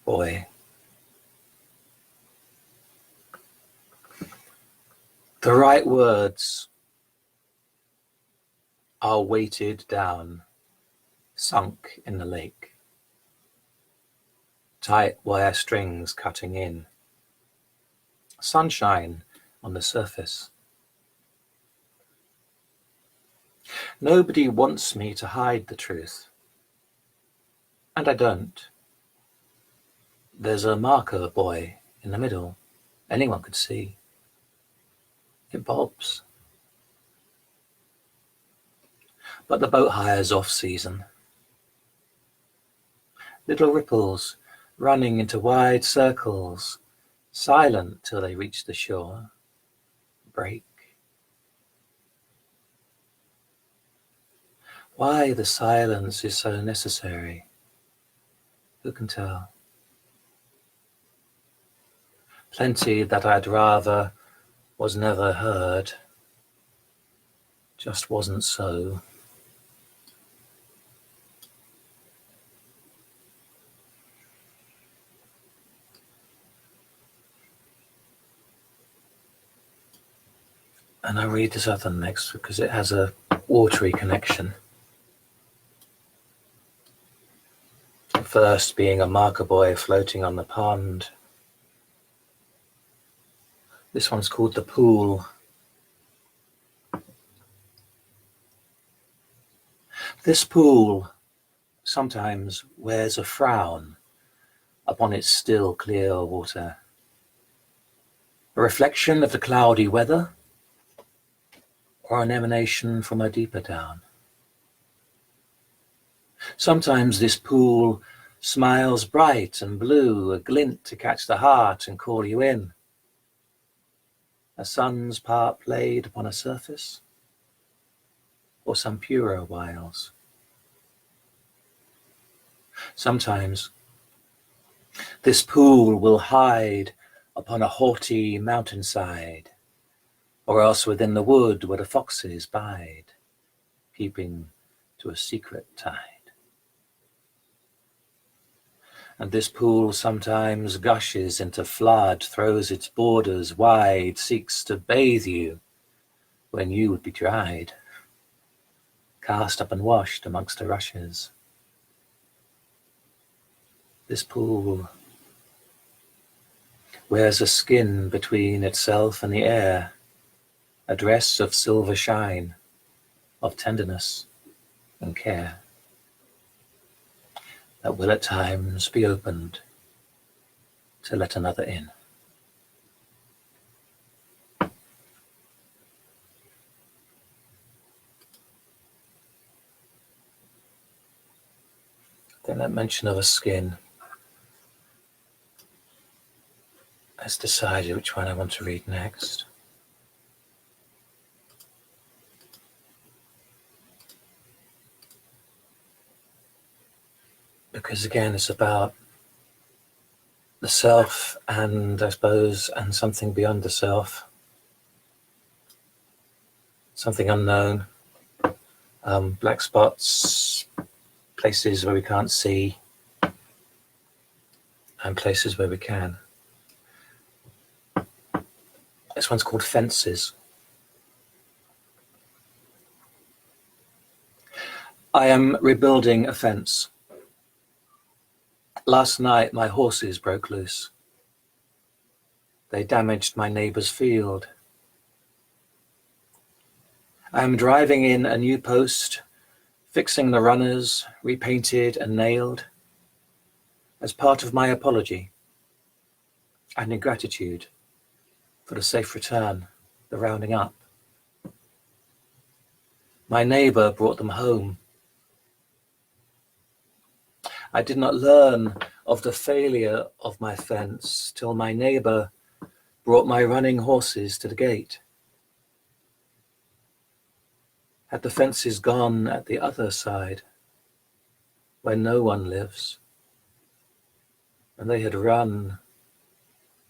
Buoy. The right words are weighted down, sunk in the lake. Tight wire strings cutting in. Sunshine on the surface. Nobody wants me to hide the truth. And I don't. There's a marker buoy in the middle. Anyone could see. It bobs. But the boat hire's off season. Little ripples running into wide circles, silent till they reach the shore, break. Why the silence is so necessary, who can tell? Plenty that I'd rather was never heard, just wasn't so. And I read this other next because it has a watery connection. First being a marker buoy floating on the pond. This one's called the pool. This pool sometimes wears a frown upon its still clear water. A reflection of the cloudy weather, or an emanation from a deeper down. Sometimes this pool smiles bright and blue, a glint to catch the heart and call you in. A sun's part played upon a surface, or some purer wiles. Sometimes this pool will hide upon a haughty mountainside, or else within the wood where the foxes bide, peeping to a secret tide. And this pool sometimes gushes into flood, throws its borders wide, seeks to bathe you when you would be dried, cast up and washed amongst the rushes. This pool wears a skin between itself and the air, a dress of silver shine, of tenderness and care, that will at times be opened to let another in. Then that mention of a skin has decided which one I want to read next. Because again, it's about the self and, I suppose, and something beyond the self. Something unknown. Black spots, places where we can't see, and places where we can. This one's called Fences. I am rebuilding a fence. Last night my horses broke loose. They damaged my neighbour's field. I am driving in a new post, fixing the runners, repainted and nailed, as part of my apology and in gratitude for the safe return, the rounding up. My neighbour brought them home. I did not learn of the failure of my fence till my neighbour brought my running horses to the gate. Had the fences gone at the other side, where no one lives, and they had run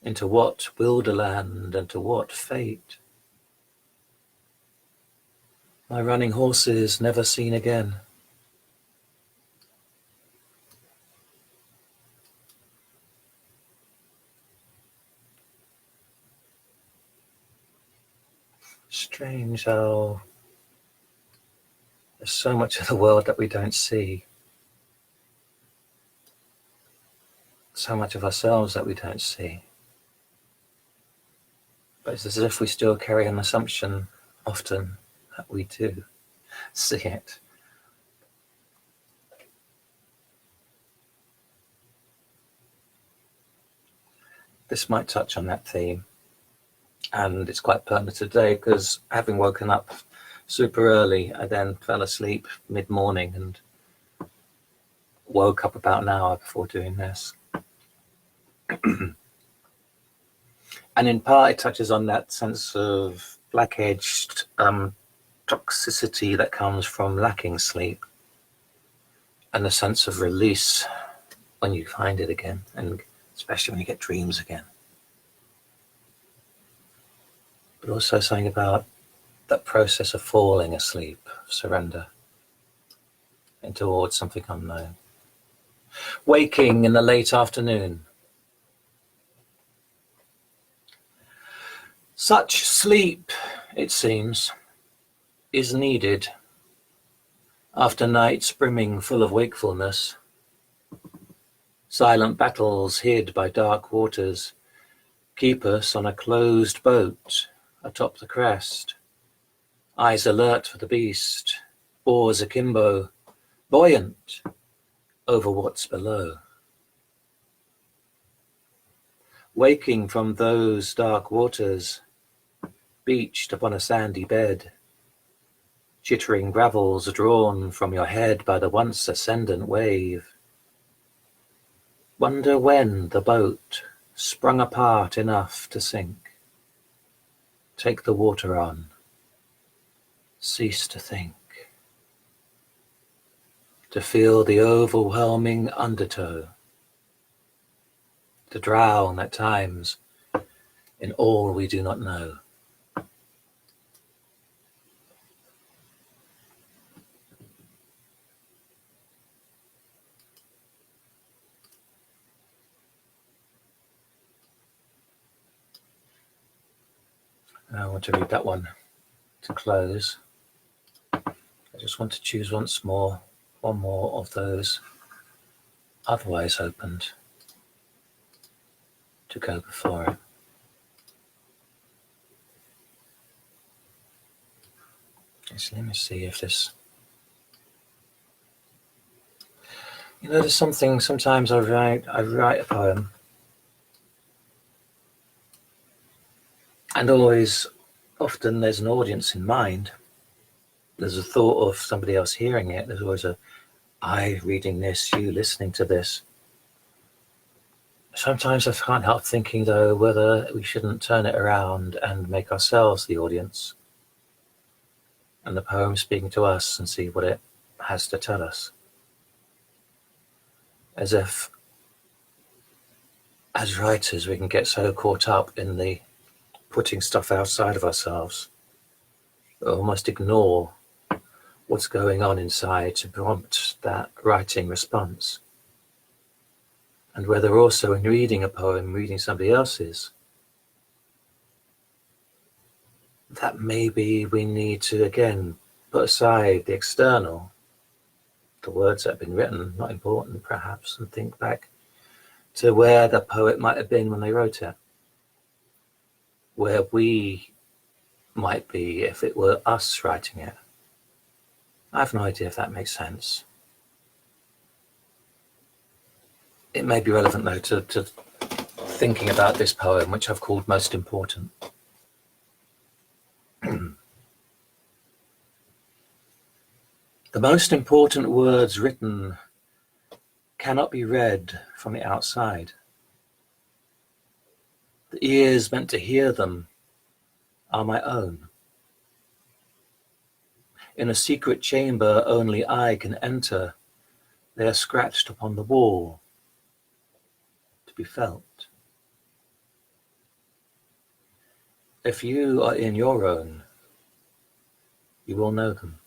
into what wilderland and to what fate? My running horses never seen again. Strange how there's so much of the world that we don't see, so much of ourselves that we don't see. But it's as if we still carry an assumption often that we do see it. This might touch on that theme, and it's quite pertinent today because having woken up super early, I then fell asleep mid-morning and woke up about an hour before doing this. And in part, it touches on that sense of black-edged toxicity that comes from lacking sleep, and the sense of release when you find it again, and especially when you get dreams again. But also something about that process of falling asleep, surrender, and towards something unknown. Waking in the late afternoon. Such sleep, it seems, is needed after nights brimming full of wakefulness. Silent battles hid by dark waters keep us on a closed boat atop the crest, eyes alert for the beast, oars akimbo, buoyant over what's below. Waking from those dark waters, beached upon a sandy bed, chittering gravels drawn from your head by the once ascendant wave. Wonder when the boat sprung apart enough to sink. Take the water on, cease to think, to feel the overwhelming undertow, to drown at times in all we do not know. I want to read that one to close. I just want to choose one more of those otherwise opened to go before it. So let me see if this... there's something, sometimes I write a poem, and often there's an audience in mind. There's a thought of somebody else hearing it. There's always I reading this, you listening to this. Sometimes I can't help thinking, though, whether we shouldn't turn it around and make ourselves the audience, and the poem speaking to us, and see what it has to tell us. As if, as writers, we can get so caught up in the putting stuff outside of ourselves, or almost ignore what's going on inside to prompt that writing response. And whether also in reading a poem, reading somebody else's, that maybe we need to again put aside the external, the words that have been written, not important perhaps, and think back to where the poet might have been when they wrote it, where we might be if it were us writing it. I have no idea if that makes sense. It may be relevant, though, to thinking about this poem, which I've called Most Important. The most important words written cannot be read from the outside. The ears meant to hear them are my own. In a secret chamber only I can enter, they are scratched upon the wall, to be felt. If you are in your own, you will know them.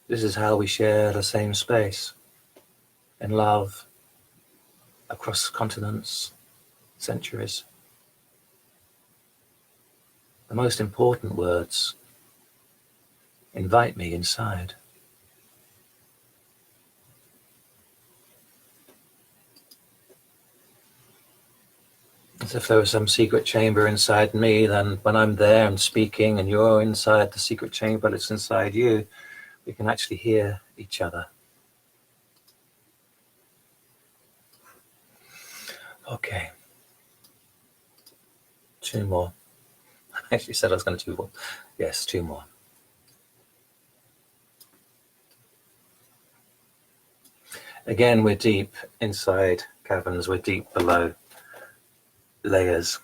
This is how we share the same space, in love, across continents, centuries. The most important words invite me inside. As if there was some secret chamber inside me, then when I'm there and speaking and you're inside the secret chamber that's inside you, we can actually hear each other. Okay. 2 more. I actually said I was going to do one. Yes, 2 more. Again, we're deep inside caverns. We're deep below layers.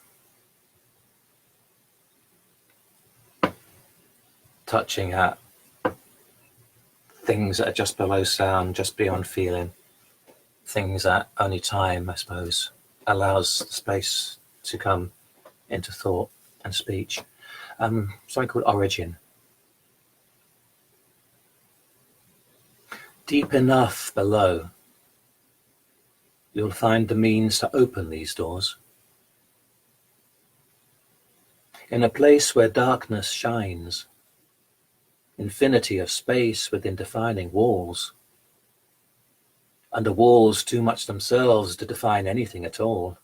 Touching at things that are just below sound, just beyond feeling. Things that only time, I suppose, allows the space to come into thought and speech. Something called origin. Deep enough below, you'll find the means to open these doors. In a place where darkness shines, infinity of space within defining walls, and the walls too much themselves to define anything at all.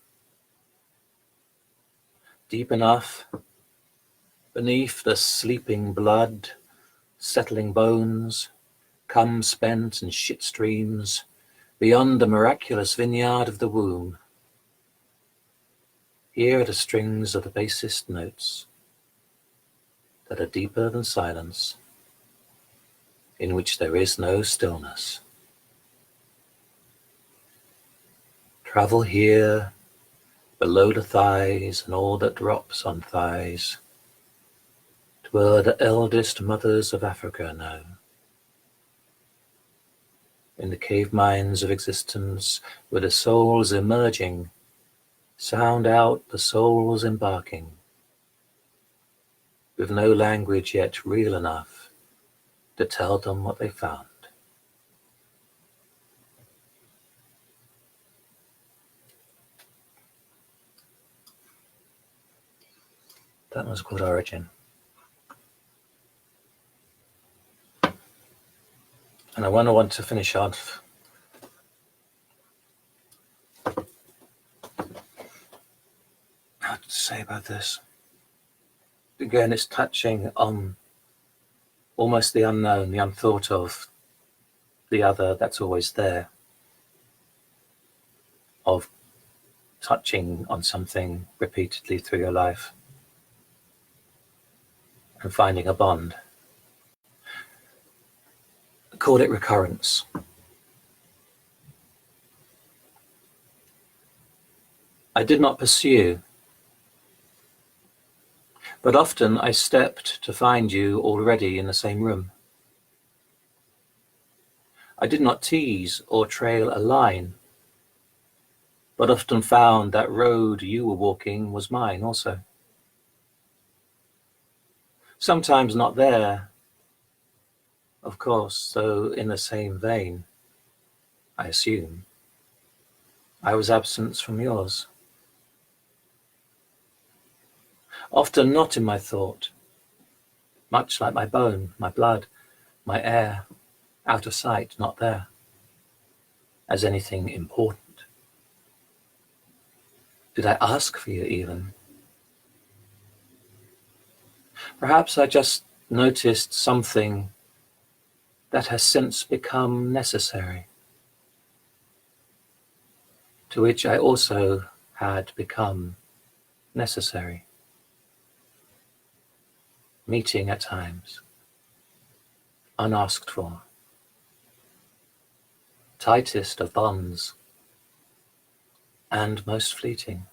Deep enough beneath the sleeping blood, settling bones, cum spent and shit streams, beyond the miraculous vineyard of the womb. Here are the strings of the basest notes that are deeper than silence, in which there is no stillness. Travel here, below the thighs and all that drops on thighs, to where the eldest mothers of Africa know. In the cave mines of existence, where the souls emerging sound out the souls embarking, with no language yet real enough to tell them what they found. That was called Origin. And I want to finish off how to say about this. Again, it's touching on almost the unknown, the unthought of, the other that's always there, of touching on something repeatedly through your life and finding a bond. I call it recurrence. I did not pursue, but often I stepped to find you already in the same room. I did not tease or trail a line, but often found that road you were walking was mine also. Sometimes not there, of course, though in the same vein, I assume, I was absent from yours. Often not in my thought, much like my bone, my blood, my air, out of sight, not there, as anything important. Did I ask for you even? Perhaps I just noticed something that has since become necessary, to which I also had become necessary. Meeting at times, unasked for, tightest of bonds, and most fleeting.